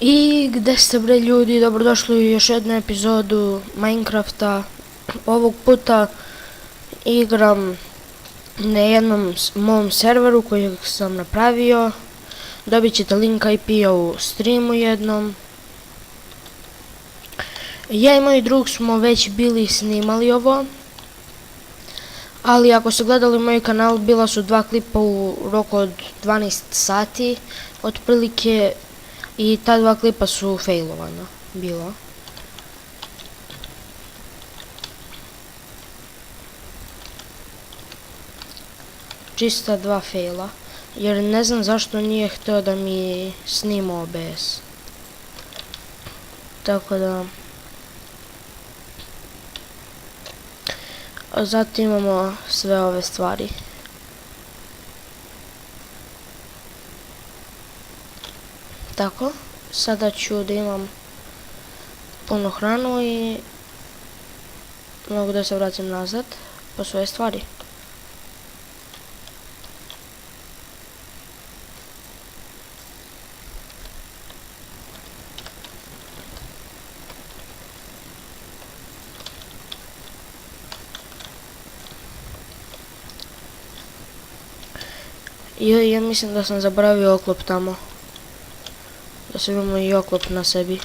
I gde ste bre ljudi, dobrodošli u još jednu epizodu Minecrafta. Ovog puta igram na jednom mom serveru kojeg sam napravio. Dobit ćete link IP-a u streamu jednom. Ja i moj drug smo već bili snimali ovo, ali ako ste gledali moj kanal, bila su 2 klipa u roku od 12 sati otprilike. I ta 2 klipa su failovana bila. Čista 2 faila. Jer ne znam zašto nije htio da mi snima OBS. Tako da... Zatim imamo sve ove stvari. Tako, sada ću da imam puno hranu i mogu da se vratim nazad po svoje stvari. I ja mislim da sam zaboravio oklop tamo. Da se imamo i oklop na sebi.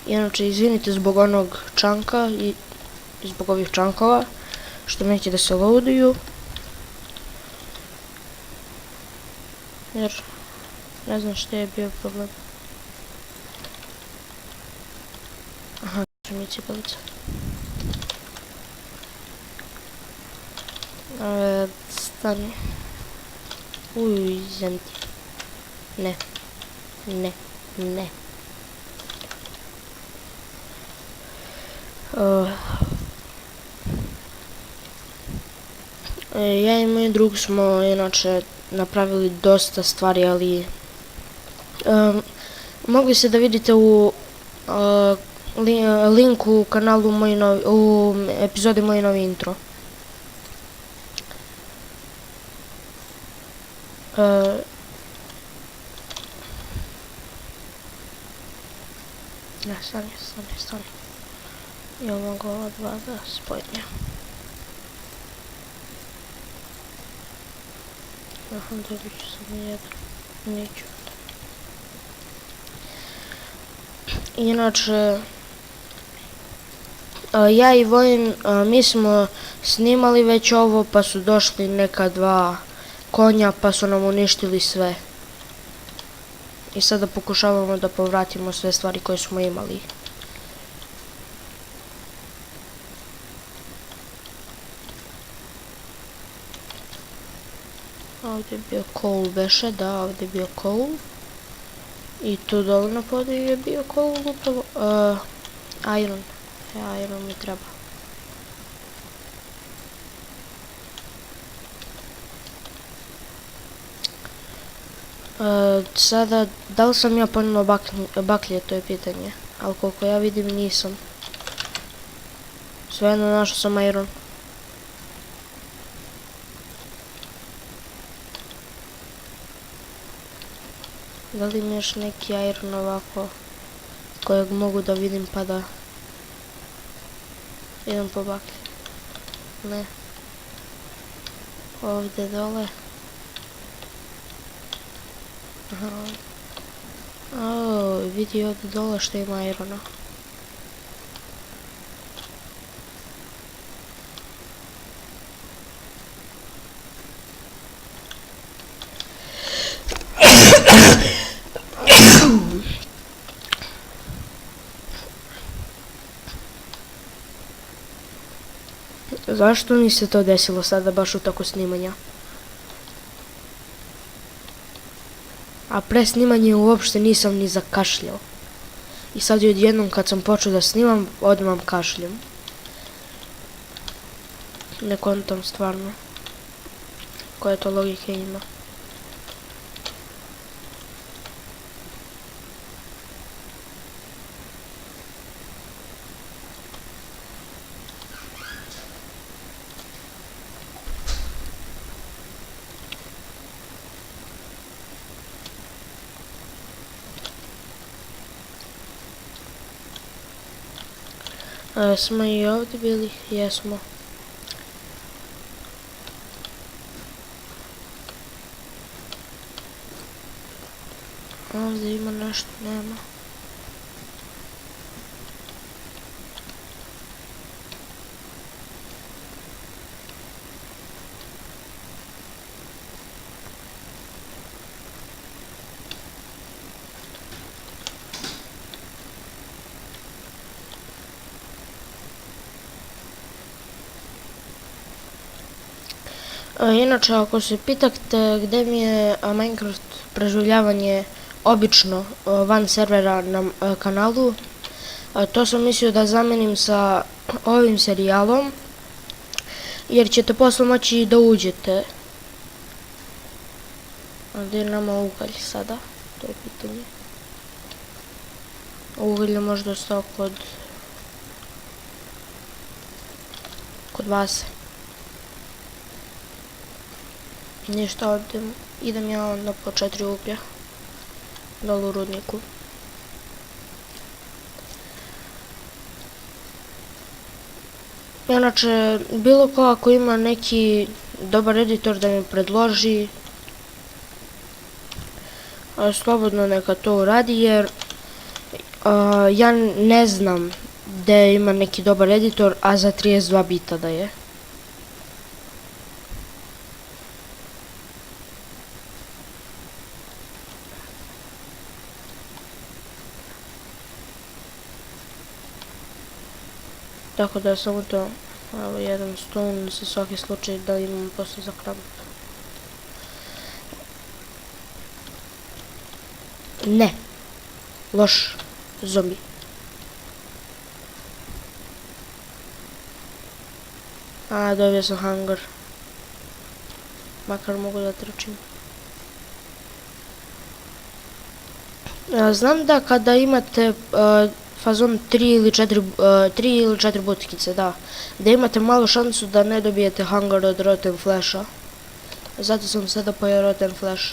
Inače, izvinite zbog onog čanka i zbog ovih čankova što neće da se loaduju. Jer ne znam što je bio problem. Aha, ću mi cipelice. Stani. Uj, zemti. Ne. Ne. Ne. Ja i moj drug smo inače napravili dosta stvari, ali mogli ste da vidite u linku u kanalu u epizodi moj novi intro. Ne, stani. Ja mogu ova dva da spojim. Dobit ću samo jedan. Neću. Inače, ja i Vojin, mi smo snimali već ovo, pa su došli neka 2 konja, pa su nam uništili sve. I sada pokušavamo da povratimo sve stvari koje smo imali. Ovdje je bio coal beše, da, ovdje je bio coal. I tu dole na podiju je bio coal upravo. Iron. Iron mi treba. Sada, da li sam ja ponovno baklje, to je pitanje. Ali koliko ja vidim nisam. Svejedno našao sam iron. Da li mi još neki iron ovako kojeg mogu da vidim pa da idem po baklje? Ne. Ovdje dole. Vidi ovdje dole što ima irona. Zašto mi se to desilo sada baš u toku snimanja? A pre snimanja uopšte nisam ni zakašljao. I sad je odjednom kad sam počeo da snimam, odmah kašljam. Ne kontam stvarno. Koja to logika ima. Smo i ovdje bili? Jesmo. Ovdje ima nešto, nema. Inače, ako se pitate gdje mi je Minecraft preživljavanje obično van servera na kanalu, to sam mislio da zamenim sa ovim serijalom, jer ćete posle moći da uđete. A gdje je nama ugalj sada? To je pitanje. Ugalj je možda ostao kod vas. Ništa, idem ja onda po 4 uglja dole u rudniku. Inače, bilo ko ako ima neki dobar editor da mi predloži, slobodno neka to uradi, jer ja ne znam gdje ima neki dobar editor, a za 32 bita da je. Tako da samo to, evo jedan stone za svaki slučaj da imam posle za kramp. Ne, loš zombi. Dobio sam hunger. Makar mogu da trčim. Znam da kada imate fazon 3 ili 4 butkice, da imate malu šansu da ne dobijete hunger od rotten flasha. Zato sam sada pojeo rotten flash.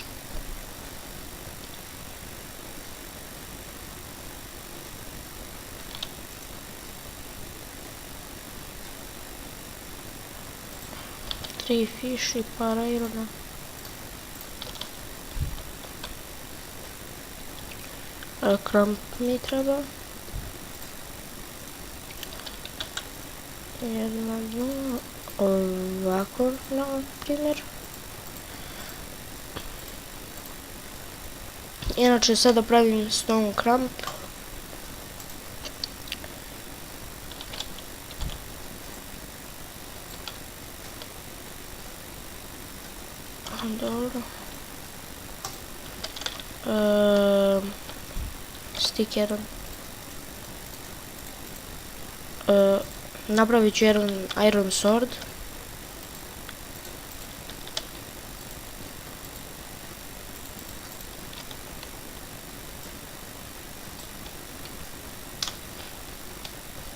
Tri fish i par irona. Kramp mi treba. Jedno, ovako, na primjer. Inače, sada pravim stone kramp. Dobro. Stick jedan. Napravit ću jedan iron sword.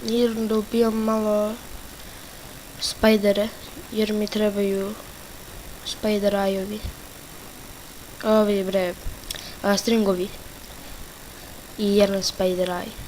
I da ubijam malo spajdere, jer mi trebaju spider eye-ovi. Ovi bre, stringovi. I jedan spider eye.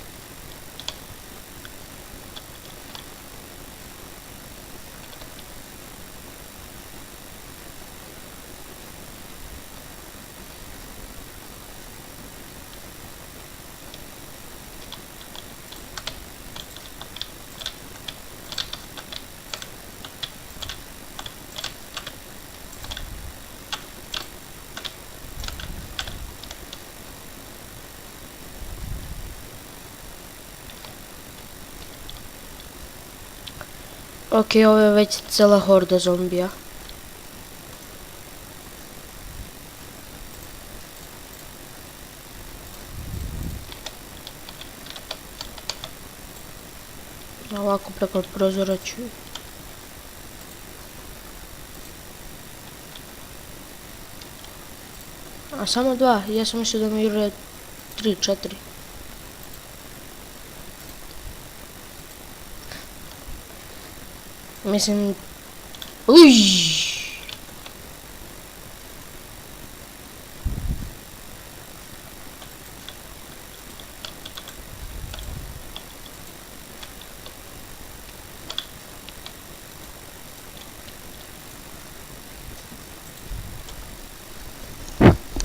Ok, ovo je već cela horda zombija. Ovako preko prozora ću. A samo dva, ja sam mislio da mi jure 3, 4. Mislim... Uiii!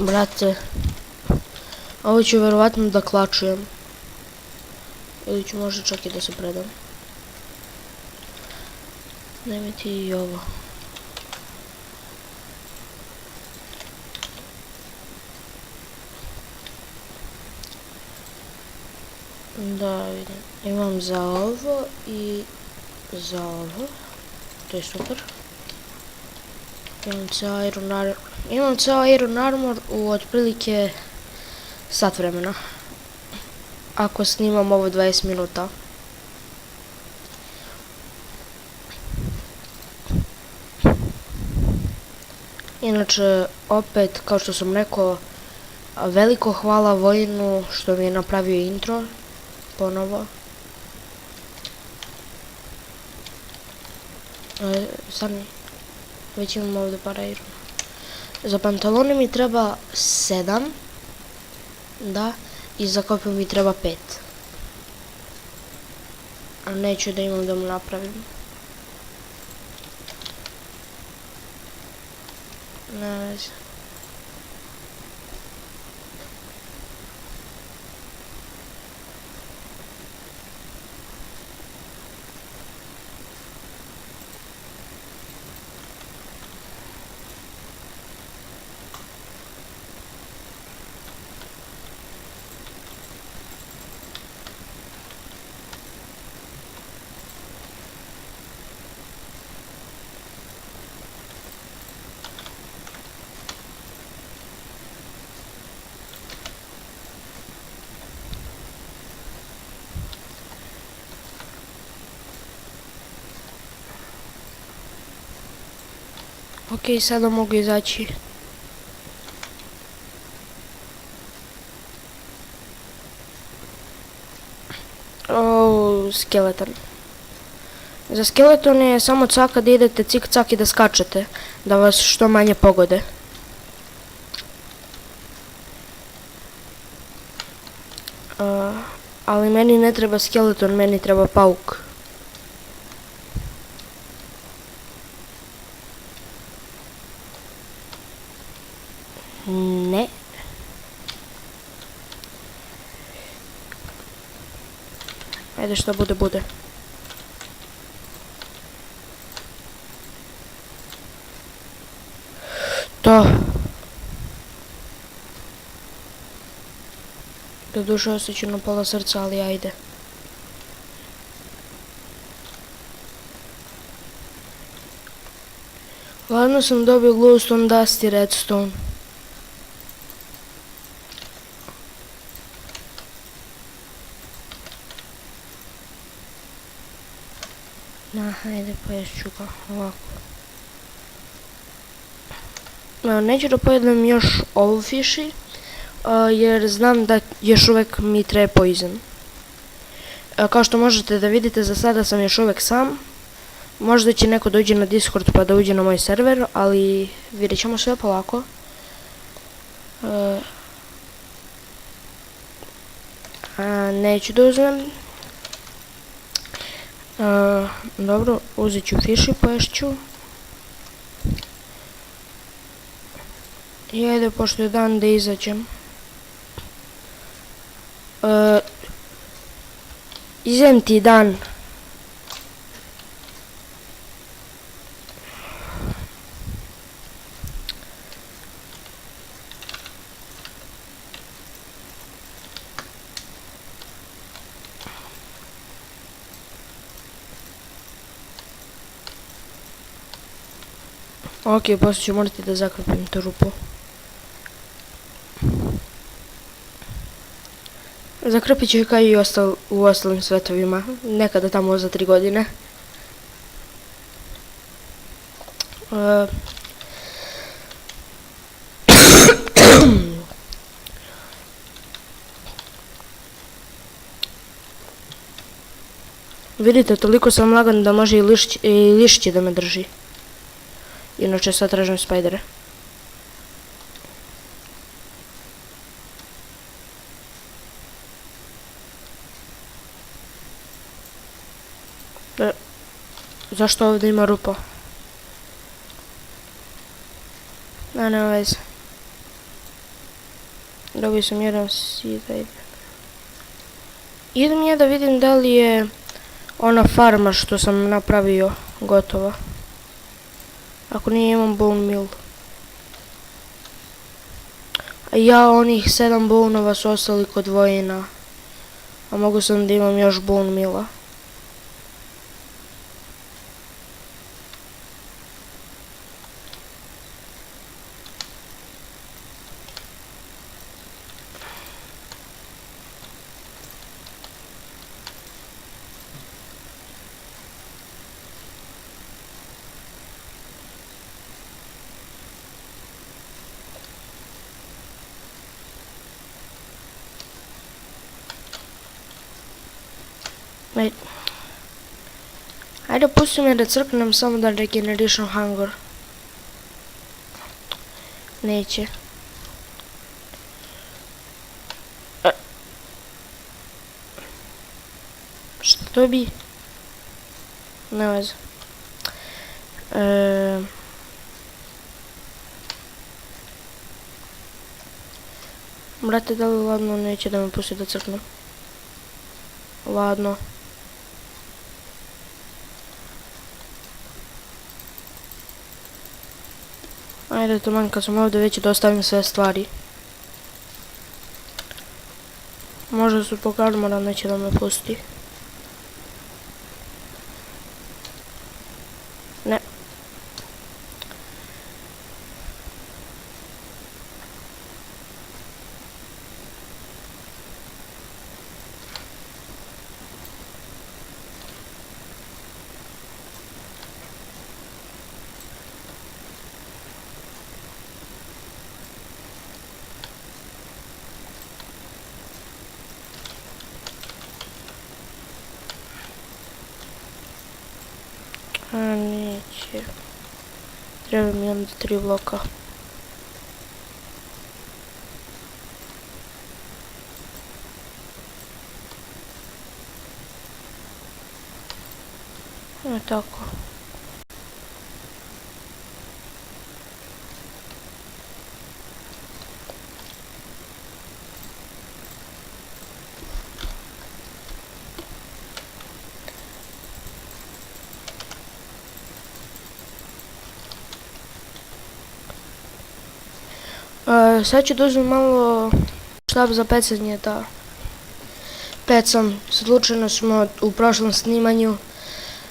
Brate, ovo ću verovatno da klačujem. Ili ću možda čak i da se predam. Nemoj ti i ovo. Da vidim. Imam za ovo i za ovo. To je super. Imam ceo Iron Armor u otprilike sat vremena. Ako snimam ovo 20 minuta. Inače, opet, kao što sam rekao, veliko hvala Vojinu što mi je napravio intro. Ponovo. Stani. Već imam ovdje para irona. Za pantalone mi treba 7. Da. I za kopiju mi treba 5. A neću da imam da mu napravim. Ne veze. Okej, sada mogu izaći. Skeleton. Za skeleton je samo caka da idete cik-cak i da skačete, da vas što manje pogode. Ali meni ne treba skeleton, meni treba pauk. Ne. Ajde, što bude, bude. To. Doduše osjećam na pola srca, ali ajde. Ladno sam dobio glowstone, dust i redstone. Ajde, poješću ga ovako. Neću da pojedem još ovu fiši, jer znam da još uvek mi treba poison. Kao što možete da vidite, za sada sam još uvek sam. Možda će neko dođe na Discord pa da uđe na moj server, ali vidjet ćemo sve polako. Neću da uzmem. Dobro, uzet ću fiši, poješću. I ajde, pošto je dan, da izađem. Izem ti dan. Ok, poslije ću morati da zakrpim tu rupu. Zakrpit ću je kao i u ostalim svetovima, nekada tamo za 3 godine. Vidite, toliko sam lagan da može i lišće da me drži. Inače sad tražim spajdere. Zašto ovdje ima rupa? Nema veze. Dobio sam jedan seed, ajde. Idem ja da vidim da li je ona farma što sam napravio gotova. Ako nije, imam bone meal. A ja, onih 7 bonova su ostali kod vojina. A mogu sam da imam još bone meala. Ajde, pusti me da crknem samo da regenerišem hunger. Neće. Šta to bi? Ne veze. Brate, da li ladno neće da me pusti da crknem? Ladno. Ajde, taman kad sam ovdje već dostavim sve stvari. Možda su po karmora neće da me pusti. Ne. A neće. Treba mi onda 3 bloka. Tako. Sad ću da uzmem malo štab za pecanje, da pecam. Slučajno smo u prošlom snimanju,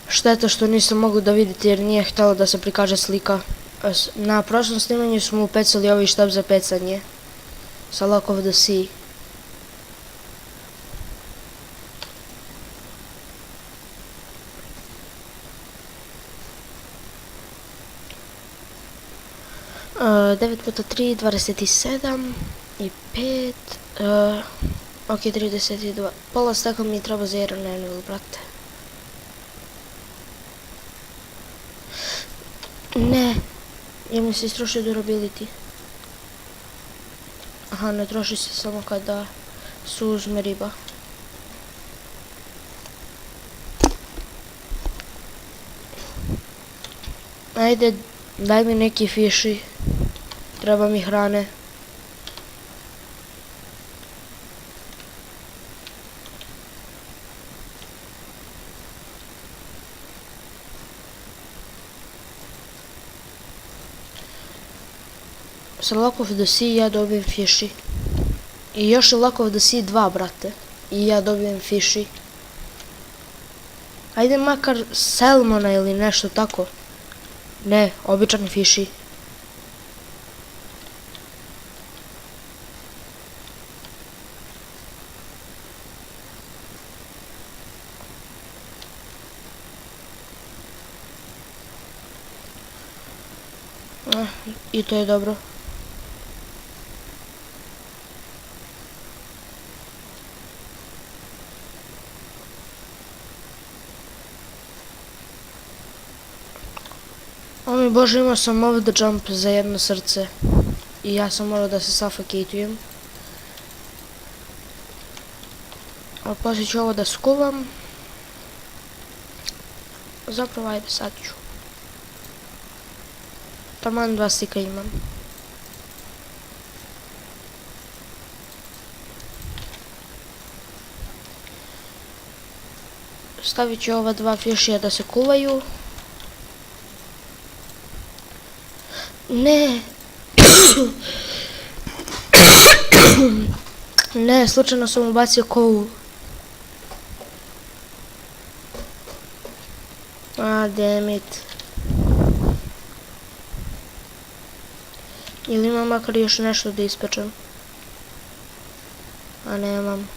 šteta što nisam mogu da vidite jer nije htjelo da se prikaže slika. Na prošlom snimanju smo upecali ovaj štab za pecanje sa Lock of the Sea. Uh, 9 puta 3, 27 i 5, ok, 32, pola staka mi treba za jedan anvil, brate. Ne, ja mi se istrošio durability. Aha, ne troši se samo kada se uzme riba. Ajde, daj mi neki fiši. Treba mi hrane. Sa Lock of the Sea ja dobijem fiši. I još je Lock of the Sea 2, brate. I ja dobijem fiši. Ajde makar salmona ili nešto tako. Ne, običan fiši. I to je dobro. O mi bože, imao sam ovdje jump za jedno srce. I ja sam morao da se suffocatujem. A poslije ću ovo da skuvam. Zapravo ajde sad ću. Taman 2 stika imam. stavit ću ova dva fišija da se kuvaju. Ne! Ne, slučajno sam ubacio kovu. Damn it. Ili imam makar još nešto da ispečem? A nemam.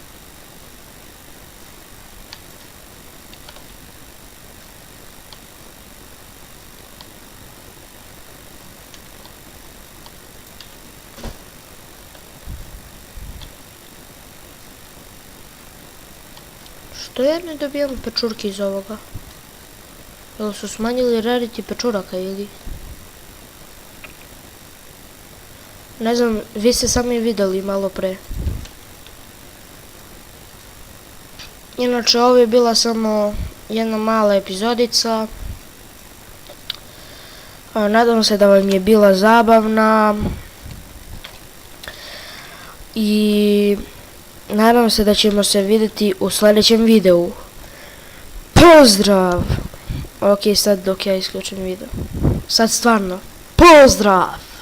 Što ja ne dobijam pečurke iz ovoga? Jel su smanjili rarity pečuraka ili? Ne znam, vi ste sami vidjeli malo pre. Inače, ovo je bila samo jedna mala epizodica. Nadam se da vam je bila zabavna. I nadam se da ćemo se vidjeti u sljedećem videu. Pozdrav! Ok, sad dok ja isključim video. Sad stvarno. Pozdrav!